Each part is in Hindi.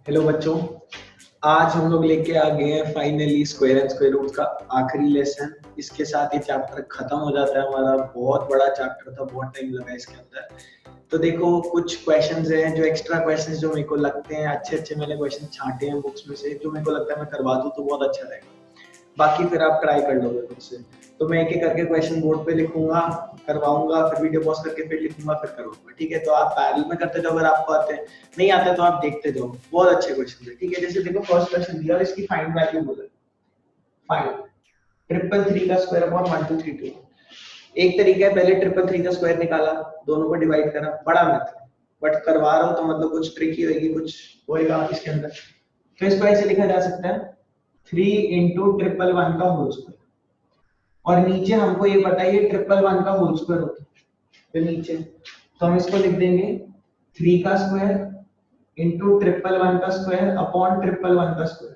हेलो बच्चों, आज हम लोग लेके आ गए हैं finally square and square root का आखिरी लेसन। इसके साथ ये चैप्टर खत्म हो जाता है। हमारा बहुत बड़ा चैप्टर था, बहुत टाइम लगा इसके अंदर। तो देखो, कुछ क्वेश्चंस हैं जो एक्स्ट्रा क्वेश्चंस जो मेरे को लगते हैं अच्छे अच्छे, मैंने क्वेश्चन छांटे हैं बुक्स में से, जो मेरे को लगता है मैं करवा दूं तो बहुत अच्छा रहेगा। बाकी फिर आप ट्राई कर लोगे खुद से। तो मैं एक एक करके क्वेश्चन बोर्ड पे लिखूंगा, करवाऊंगा, फिर वीडियो पॉज करके फिर लिखूंगा, फिर करूंगा। ठीक है, तो आप पैरेलल में करते जाओ। अगर आपको आते हैं, नहीं आता तो आप देखते जाओ। बहुत अच्छे क्वेश्चन है। ठीक है, जैसे देखो फर्स्ट क्वेश्चन दिया और इसकी फाइंड वैल्यू बोला, फाइंड ट्रिपल थ्री का स्क्वायर अपॉन 1232। एक तरीका है, पहले ट्रिपल थ्री का स्क्वायर निकाला, दोनों को डिवाइड करा, बड़ा मेथड। बट करवा रहा हूं तो मतलब कुछ ट्रिकी होगी, कुछ होएगा इसके अंदर। तो इसको ऐसे लिखा जा सकता है, 3 इंटू ट्रिपल वन का होल स्क्वायर। और नीचे हमको ये बताइए ट्रिपल वन का होल स्क्वायर होता है, तो नीचे तो हम इसको लिख देंगे 3 का स्क्वायर इंटू ट्रिपल वन का स्क्वायर अपॉन ट्रिपल वन का स्क्वायर।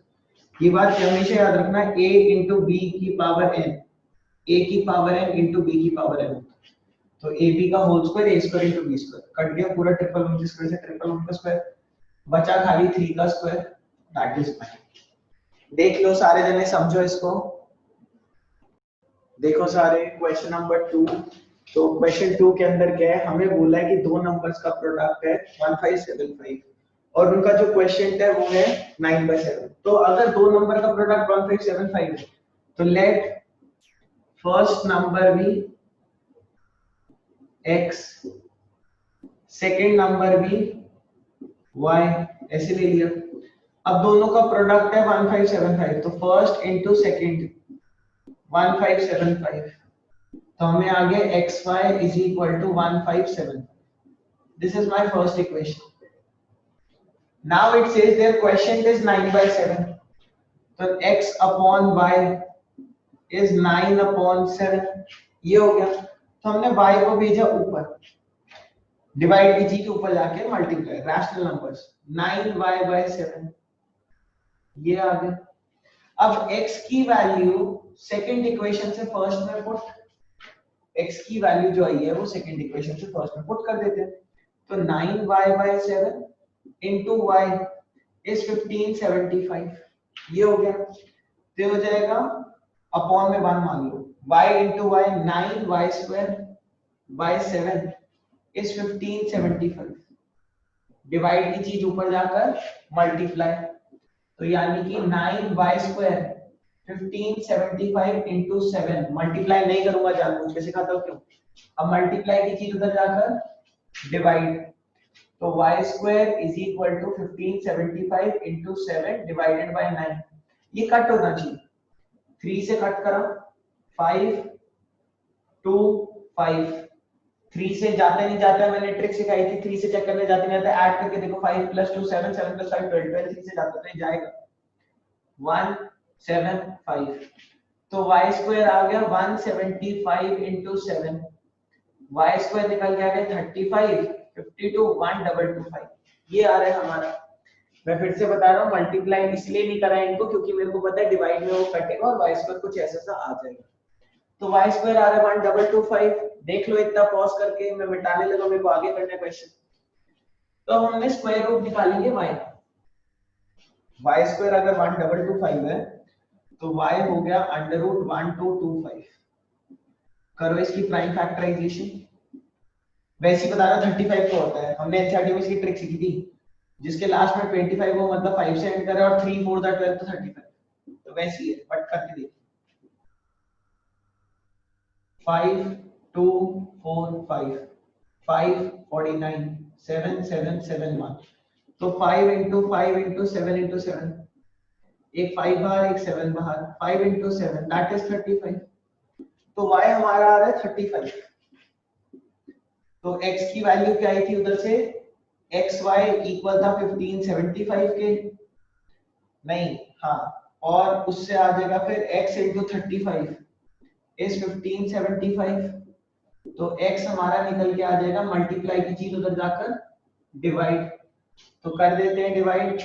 ये बात हमेशा याद रखना, a इंटू बी की पावर n, a की पावर n इंटू बी की पावर n। तो ए बी का whole square a square into B square, cut गया पूरा ट्रिपल वन के स्क्वायर से ट्रिपल वन का स्क्वायर, बचा खाली 3 का स्क्वायर, दैट इज 9। देख लो सारे जने, समझो इसको। देखो सारे, क्वेश्चन नंबर 2। तो क्वेश्चन 2 के अंदर क्या है, हमें बोला है कि दो नंबर्स का प्रोडक्ट है 1575 और उनका जो क्वेश्चन है वो है 9/7। तो अगर दो नंबर का प्रोडक्ट 1575 है तो let first number be x, second number be y, ऐसे ले लिया। अब दोनों का प्रोडक्ट है 1575, तो फर्स्ट इंटू सेकंड 1575, तो हमें आ गया xy is equal to 157। This is my first equation. Now it says their quotient is 9/7, तो x upon y is 9/7। ये हो गया। तो हमने y को भेजा ऊपर, डिवाइड की चीज ऊपर जाके मल्टीप्लाई, रैशनल नंबर्स, 9y/7 ये आ गया। अब x की वैल्यू सेकंड इक्वेशन से फर्स्ट में पुट, x की वैल्यू जो आई है वो सेकंड इक्वेशन से फर्स्ट में पुट कर देते हैं। तो 9y/7 into y is 1575, ये हो गया। तो हो जाएगा अपॉन में 1 मान लो, y into y 9y² is 1575, divide की चीज ऊपर जाकर मल्टीप्लाई, तो यानी कि 9y² 1575 into 7, मल्टीप्लाई नहीं करूंगा जानबूझ के, सिखाता हूं क्यों। अब मल्टीप्लाई की चीज उधर जाकर डिवाइड, तो y² is equal to 1575 into 7 divided by 9। ये कट होना चाहिए, 3 से कट करो, 5 2 5, 3 से जाते नहीं जाता, मैंने ट्रिक सिखाई थी, 3 से चेक करने जाते नहीं जाता, ऐड करके देखो, 5 + 2 7, 7 + 5 12, 12 3 से जाता तो जाएगा 175। तो y² आ गया 175 into 7, y² निकल के आ गया 35 52 1225, ये आ रहा है हमारा। मैं फिर से बता रहा हूँ, मल्टीप्लाई इसलिए नहीं करा इनको क्योंकि मेरे को पता है डिवाइड में वो कटेगा और y² कुछ ऐसा सा आ जाएगा। तो y² आ रहा है 1225। देख लो इतना पॉज करके, मैं मिटाने लगा, मेरे को आगे करना है क्वेश्चन। तो हमने स्क्वायर रूट निकालेंगे y, y² अगर 1225 है तो y हो गया √1225। करो इसकी प्राइम फैक्टराइजेशन, वैसे ही बता रहा 35 को होता है, हमने एनसीईआरटी में इसकी ट्रिक सीखी थी, जिसके लास्ट में 25 हो मतलब 5 से एंड करे और 3 4 12 तो 35, तो वैसे ही है, बट करके देखिए। 5 2 4 5 5 49 7 7 7 1, तो 5 into 5 into 7 into 7, एक 5 बाहर एक 7 बाहर, 5 into 7 that is 35। तो y हमारा आ रहा है 35। तो x की वैल्यू क्या आई थी उधर से, xy इक्वल था 1575 के, नहीं हाँ, और उससे आ जाएगा फिर x into 35 is 1575। तो x हमारा निकल के आ जाएगा, मल्टीप्लाई की चीज उधर जाकर डिवाइड, तो कर देते हैं डिवाइड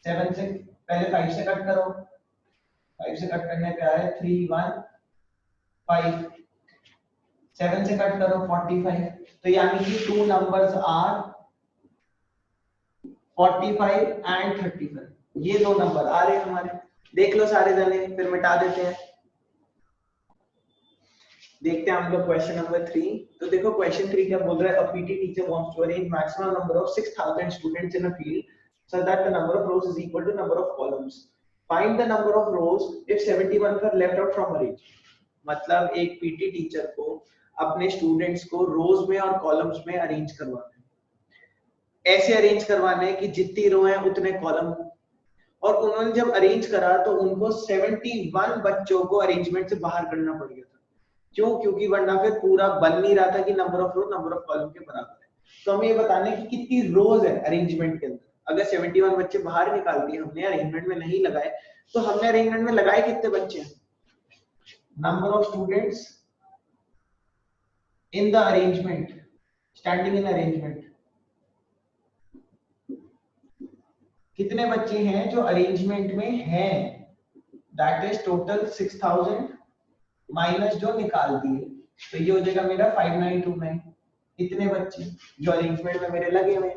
7 से, पहले 5 से कट करो, 5 से कट करने पे आया 3 1 5, 7 से कट करो 45, तो यानी कि 2 numbers are 45 एंड 35, ये दो नंबर आ रहे हैं हमारे। देख लो सारे जने, फिर मिटा देते हैं। देखते हैं हम लोग क्वेश्चन नंबर 3। तो देखो क्वेश्चन 3 क्या बोल रहा है, a PT teacher wants to arrange maximum number of 6000 students in a field so that the number of rows is equal to number of columns. Find the number of rows if 71 were left out from arrange. मतलब एक पीटी टीचर को अपने स्टूडेंट्स को रोज में और कॉलम्स में अरेंज करवाना है। ऐसे अरेंज करवाना है कि जितनी रो है उतने कॉलम हो। और उन्होंने जब अरेंज करा तो उनको 71 बच्चों को अरेंजमेंट से बाहर करना पड़ गया था। क्यों? क्योंकि वरना फिर पूरा बन नहीं रहा था कि number of row number of column के बराबर है। तो हमें ये बताना है कि कितनी रोज है अरेंजमेंट के अंदर। अगर 71 बच्चे बाहर निकाल दिए हमने, अरेंजमेंट में नहीं लगाए, तो हमने अरेंजमेंट में लगाए कितने बच्चे हैं? Number of students in the arrangement, standing in arrangement, कितने बच्चे हैं जो अरेंजमेंट में हैं, दैट इज टोटल 6000 माइनस जो निकाल दिए, तो ये हो जाएगा मेरा 5929। इतने बच्चे जो अरेंजमेंट में मेरे लगे हुए।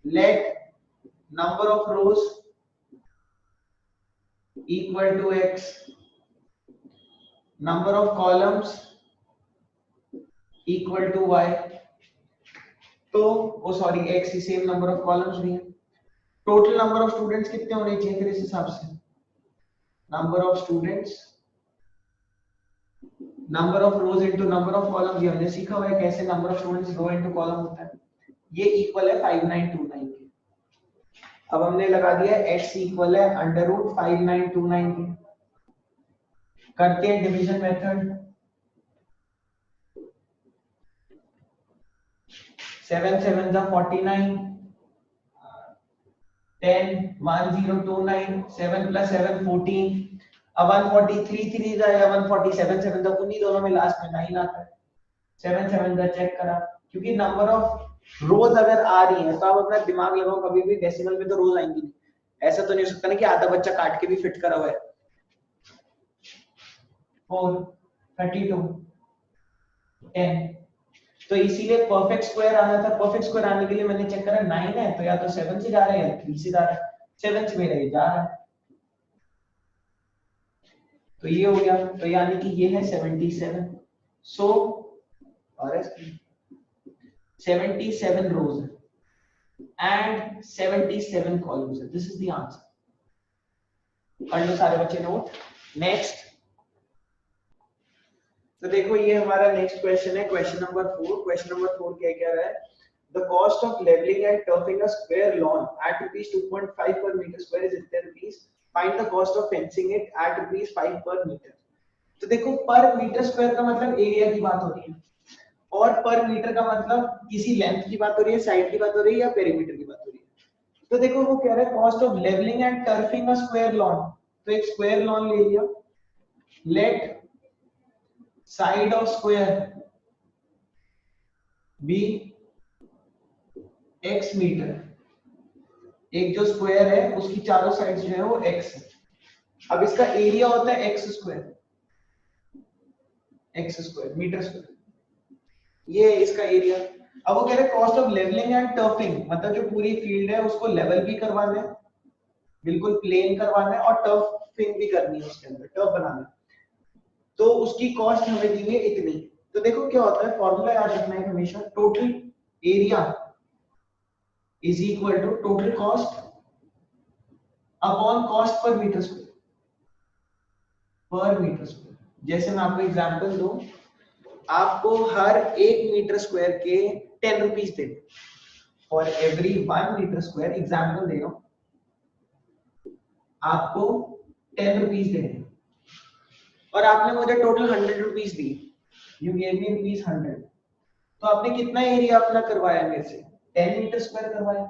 Let number of rows equal to x, number of columns equal to y, तो वो सॉरी x ही सेम नंबर ऑफ कॉलम्स भी है। टोटल नंबर ऑफ स्टूडेंट्स कितने होने चाहिए फिर इस हिसाब से? Number of students number of rows into number of columns, ये हमने सीखा हुआ है कैसे number of students row into column होता है। ये इक्वल है 5929 के। अब हमने लगा दिया x इक्वल है अंडर रूट 5929 के। करते हैं डिवीजन मेथड। 7 7 जा 49, 10 1029, 7 plus 7 14। अब 143 3 जाएगा 147, 7 तक उन्हीं दोनों में लास्ट में 9 आता है। 7 7 का चेक करा, क्योंकि नंबर ऑफ रोज अगर आ रही है तो आप अपना दिमाग लगाओ, कभी भी डेसिमल में तो रोज आएंगी नहीं। ऐसा तो नहीं हो सकता ना कि आधा बच्चा काट के भी फिट करा हुआ है। 4 32 10, तो इसीलिए परफेक्ट स्क्वायर आना था। परफेक्ट स्क्वायर आने के लिए मैंने चेक करा 9 है तो या तो 7 से जा रहा है या 3 से जा रहा है। 7 से मेरा ये जा रहा है, तो ये हो गया। तो यानी कि ये है 77। सो और 77 रोज एंड 77 कॉलम्स है। This is the answer. कर लो सारे बच्चे नोट। नेक्स्ट, तो देखो ये हमारा नेक्स्ट क्वेश्चन है, क्वेश्चन नंबर 4। क्वेश्चन नंबर 4 क्या कह रहा है? The cost of leveling and turfing a square lawn at rupees 2.5 per meter square is इतने rupees. Find the cost of fencing it at rupees 5 per meter. तो देखो पर मीटर स्क्वायर का मतलब एरिया की बात हो रही है, और पर मीटर का मतलब किसी लेंथ की बात हो रही है, साइड की बात हो रही है या पेरीमीटर की बात हो रही है। तो देखो वो कह रहा है cost of levelling and turfing a square lawn. तो एक स्क्वायर लॉन ले लिया। Let side of square be x metre. एक जो स्क्वायर है उसकी चारों साइड्स जो है वो x है। अब इसका एरिया होता है x स्क्वायर मीटर स्क्वायर, ये इसका एरिया। अब वो कह रहे हैं cost of levelling and turfing, मतलब जो पूरी फील्ड है उसको लेवल भी करवाना है, बिल्कुल प्लेन करवाना है, और टर्फिंग भी करनी है, उसके अंदर टर्फ बनाना है। तो उसकी कॉस्ट हमें दी है इतनी। तो देखो क्या होता है, फॉर्मूला याद रखना है हमेशा, total area is equal to total cost upon cost per metre square. जैसे मैं आपको एग्जांपल दूं, आपको हर 1 मीटर स्क्वायर के 10 रुपीज देने। For every 1 metre square, example दे रहा हूं, आपको 10 रुपीज देने, और आपने मुझे टोटल 100 रुपीज दी। You gave me rupees 100। तो आपने कितना एरिया अपना करवाया मेरे से? 10 मीटर स्क्वायर करवाया।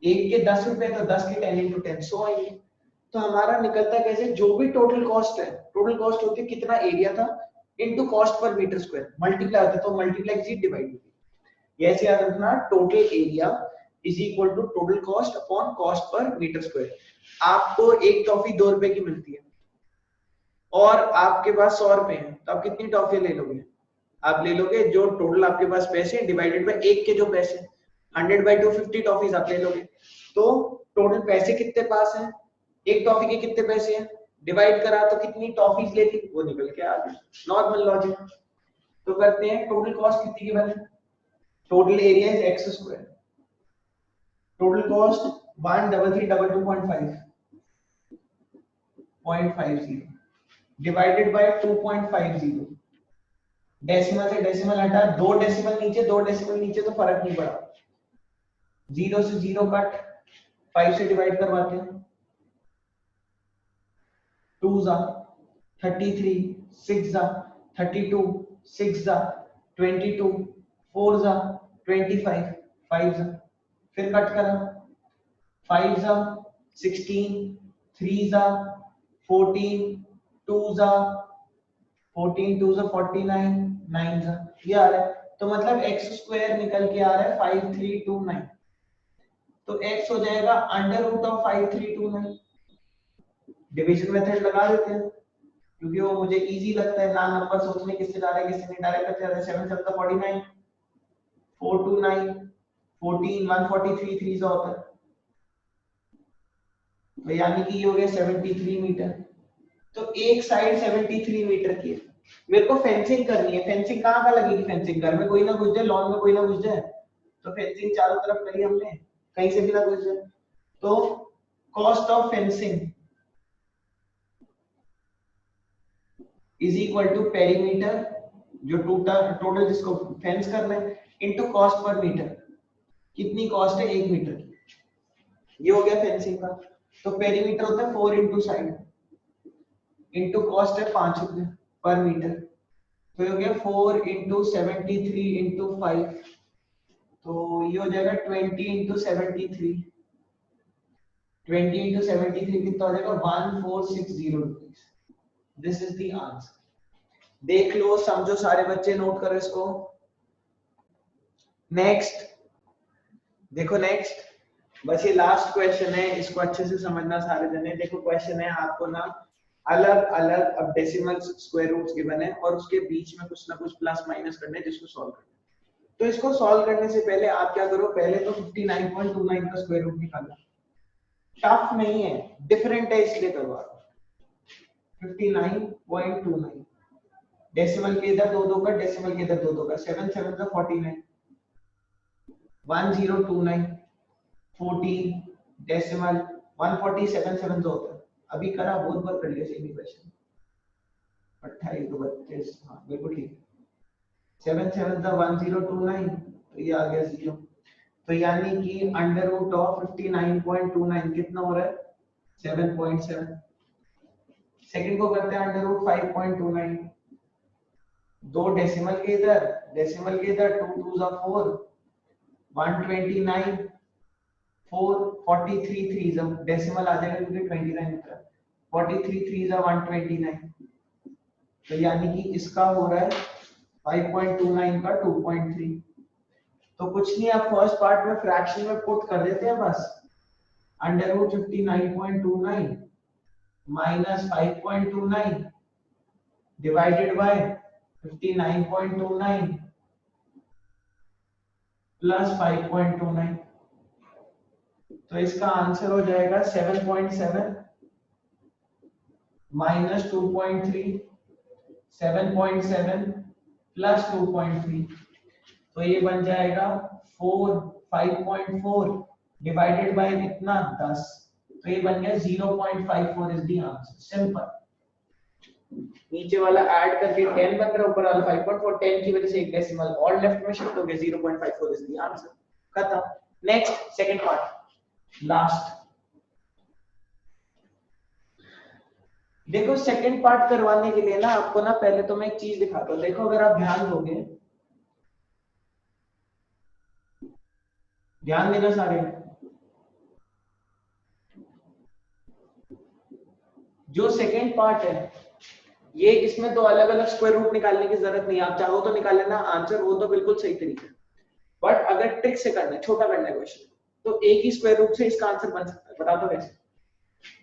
एक के 10 रुपए, तो 10 के 10 into 10 100 आएंगे। तो हमारा निकलता कैसे, जो भी टोटल कॉस्ट है, टोटल कॉस्ट होती है कितना एरिया था into cost per metre square, multiply होता है, तो मल्टीप्लाई से डिवाइड होती है। ऐसे याद रखना, total area is equal to total cost upon cost per metre square. आपको एक टॉफी 2 रुपए की मिलती है और आपके पास 100 रुपए हैं, तो आप कितनी टॉफी ले लोगे? आप ले लोगे जो टोटल आपके पास पैसे डिवाइडेड बाय 1 के जो पैसे, 100 by 250 टॉफीज आप ले लोगे। तो टोटल पैसे कितने पास हैं, एक टॉफी के कितने पैसे हैं, डिवाइड करा तो कितनी टॉफीज लेती वो निकल के आ गई, नॉर्मल लॉजिक। तो करते हैं टोटल कॉस्ट कितनी की बने, total area is x square, total cost 13322.5 divided by 2.50, decimal से डेसिमल हटा, दो डेसिमल नीचे तो फर्क नहीं पड़ा, 0 से 0 कट, 5 से डिवाइड करवाते हैं, 2 जा 33, 6 जा 32, 6 जा 22, 4 जा 25, 5 जा, फिर कट करा, 5 जा 16, 3 जा 14, 2 जा 14, 2 जा 49, 9 जा, ये आ रहा है। तो मतलब x स्क्वायर निकल के आ रहा है 5329, तो x हो जाएगा under root of 5329। Division method लगा देते हैं क्योंकि वो मुझे इजी लगता है, ना नंबर सोचने किससे डायरेक्ट किससे नहीं डायरेक्ट करते हैं। 7 7 49, 429, 14, 143, 3 से होता है, तो यानी कि ये हो गया 73 मीटर। तो एक साइड 73 मीटर की है, मेरे को फेंसिंग करनी है। फेंसिंग कहाँ का लगेगी, फेंसिंग घर में कोई ना घुस जाए, लॉन में कोई ना घुस जाए, तो फेंसिंग चारों तरफ करी हमने, कहीं से भी ना घुस जाए। तो cost of fencing is equal to perimeter, जो टोटल जिसको फेंस करना है, इनटू कॉस्ट पर मीटर, कितनी कॉस्ट है 1 मीटर की, ये हो गया फेंसिंग का। तो पेरीमीटर होता है 4 इंटू साइड, इंटू कॉस्ट है 5 रुपए पर मीटर, तो ये हो गया 4 इंटू 73 इंटू 5, तो ये हो जाएगा 20 इंटू 73, 20 इंटू 73 कितना हो जाएगा 1460 rupees. This is the answer. देख लो, समझो, सारे बच्चे नोट करो इसको। नेक्स्ट देखो, नेक्स्ट बस ये लास्ट क्वेश्चन है, इसको अच्छे से समझना सारे जने। देखो क्वेश्चन है आपको ना अलग अलग, अब डेसिमल स्क्वायर रूट्स गिवन है और उसके बीच में कुछ ना कुछ प्लस माइनस करने, जिसको सॉल्व करना है। तो इसको सॉल्व करने से पहले आप क्या करो, पहले तो 59.29 का स्क्वायर रूट निकालो। टफ नहीं है, डिफरेंट है, इसलिए करवा 59.29, डेसिमल के इधर दो दो का, डेसिमल के इधर दो दो का, 7 7 का 49, 1029, 14 डेसिमल 147 7 जो होता है, अभी करा बहुत बार कर लिया सेम क्वेश्चन, 28 तो 32, हाँ बिल्कुल ठीक, 7 7 का 1029, तो ये आ गया 0। तो यानी कि अंडर रूट ऑफ 59.29 कितना हो रहा है 7.7। सेकंड को करते हैं अंडर रूट 5.29, दो डेसिमल के इधर 2 2 जा 4, 129, 4 43 3 जा, डेसिमल आ जाएगा क्योंकि 29 होता है, 43 3 जा 129, तो यानी कि इसका हो रहा है 5.29 का 2.3। तो कुछ नहीं, आप फर्स्ट पार्ट में फ्रैक्शन में पुट कर देते हैं बस, under root 59.29 minus 5.29 divided by 59.29 plus 5.29, तो इसका आंसर हो जाएगा 7.7 माइनस 2.3, 7.7 प्लस 2.3, तो ये बन जाएगा 5.4 डिवाइडेड बाय कितना 10, तो ये बन गया 0.54 इज द आंसर। सिंपल, नीचे वाला ऐड करके 10 बन रहा है, ऊपर वाला 5.4, 10 की वजह से एक डेसिमल और लेफ्ट में शिफ्ट हो गया, 0.54 इज द आंसर। खत्म। Next second part, last. देखो सेकंड पार्ट करवाने के लिए ना आपको ना पहले तो मैं एक चीज दिखाता हूं। देखो अगर आप ध्यान दोगे, ध्यान देना सारे, जो सेकंड पार्ट है ये, इसमें तो अलग अलग स्क्वायर रूट निकालने की जरूरत नहीं, आप चाहो तो निकाल लेना आंसर, वो तो बिल्कुल सही तरीका है। बट अगर ट्रिक से करना है, छोटा करना है क्वेश्चन, तो एक ही स्क्वायर रूट से इसका आंसर बन सकता है। बता दो कैसे।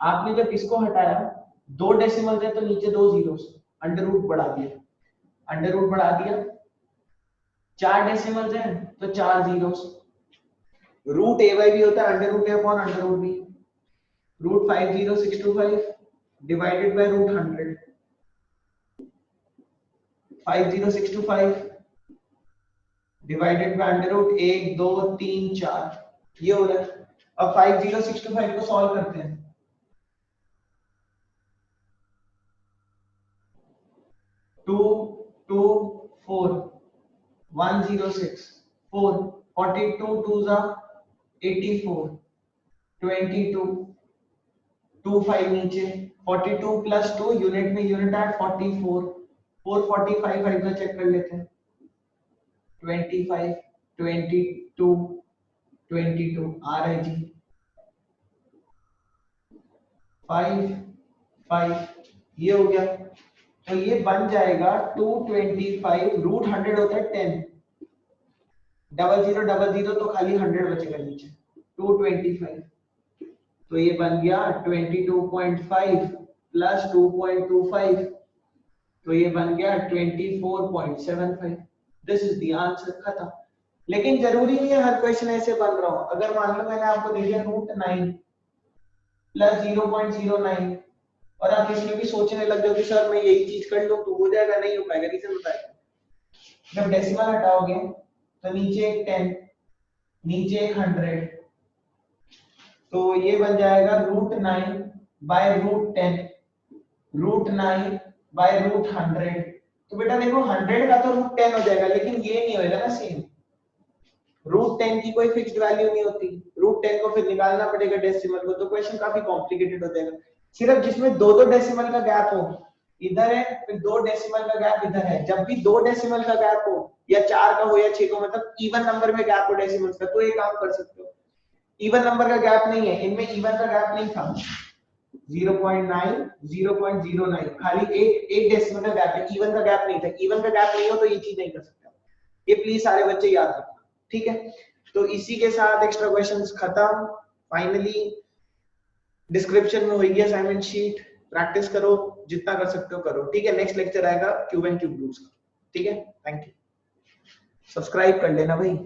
आपने जब इसको हटाया, दो डेसिमल थे तो नीचे दो जीरो, अंडर रूट बढ़ा दिया, अंडर रूट बढ़ा दिया, चार डेसिमल है तो चार zero, root A by B होता है under root A upon under root B, root 50625 divided by root 100, 50625 divided by under root 1 2 3 4, ये हो रहा है। अब 50625 को सॉल्व करते हैं। 2 2 4 106 4 42 2s are 84 22 25 नीचे 42 प्लस 2 यूनिट में यूनिट ऐड 44 445 फाइव का चेक कर लेते हैं 25 22 22 आ रहा है जी 5 5 ये हो गया। तो ये बन जाएगा 225 रूट 100 होता है 10 0000 तो खाली 100 बचेगा नीचे 225 तो ये बन गया 22.5 प्लस 2.25 तो ये बन गया 24.75। दिस इज द आंसर, खत्म। लेकिन जरूरी नहीं है हर क्वेश्चन ऐसे बन रहा हो। अगर मान लो मैंने आपको दे दिया रूट 9 प्लस 0.09 और आप इसमें भी सोचने लग जाओ कि सर मैं यही चीज कर लूं तो हो जाएगा, नहीं हो पाएगा। रीजन बताएगा, जब डेसिमल हटाओगे तो नीचे एक 10 नीचे एक 100 तो ये बन जाएगा root 9 by root 10 root 9 by root 100। तो बेटा देखो 100 का तो रूट 10 हो जाएगा, लेकिन ये नहीं होएगा ना सेम। रूट 10 की कोई फिक्स्ड वैल्यू नहीं होती, रूट 10 को फिर निकालना पड़ेगा डेसिमल को, तो क्वेश्चन काफी कॉम्प्लिकेटेड हो जाएगा। सिर्फ जिसमें दो डेसिमल का गैप हो, इधर है फिर 2 डेसिमल का गैप इधर है, जब भी 2 डेसिमल का गैप हो या 4 का हो या 6 का, मतलब इवन नंबर में गैप हो डेसिमल्स का, तो ये काम कर सकते हो। इवन नंबर का गैप नहीं है, इनमें इवन का गैप नहीं था 0.9 0.09, खाली एक डेसिमल का गैप है, इवन का गैप नहीं था। इवन का गैप नहीं हो तो ये चीज नहीं कर सकते। ये प्लीज सारे बच्चे याद रखना, ठीक है। तो इसी के साथ एक्स्ट्रा क्वेश्चंस खत्म। फाइनली डिस्क्रिप्शन में होगी असाइनमेंट शीट, प्रैक्टिस करो, जितना कर सकते हो करो, ठीक है। नेक्स्ट लेक्चर आएगा क्यूब एंड क्यूब रूट्स का, ठीक है। थैंक यू, सब्सक्राइब कर लेना भाई।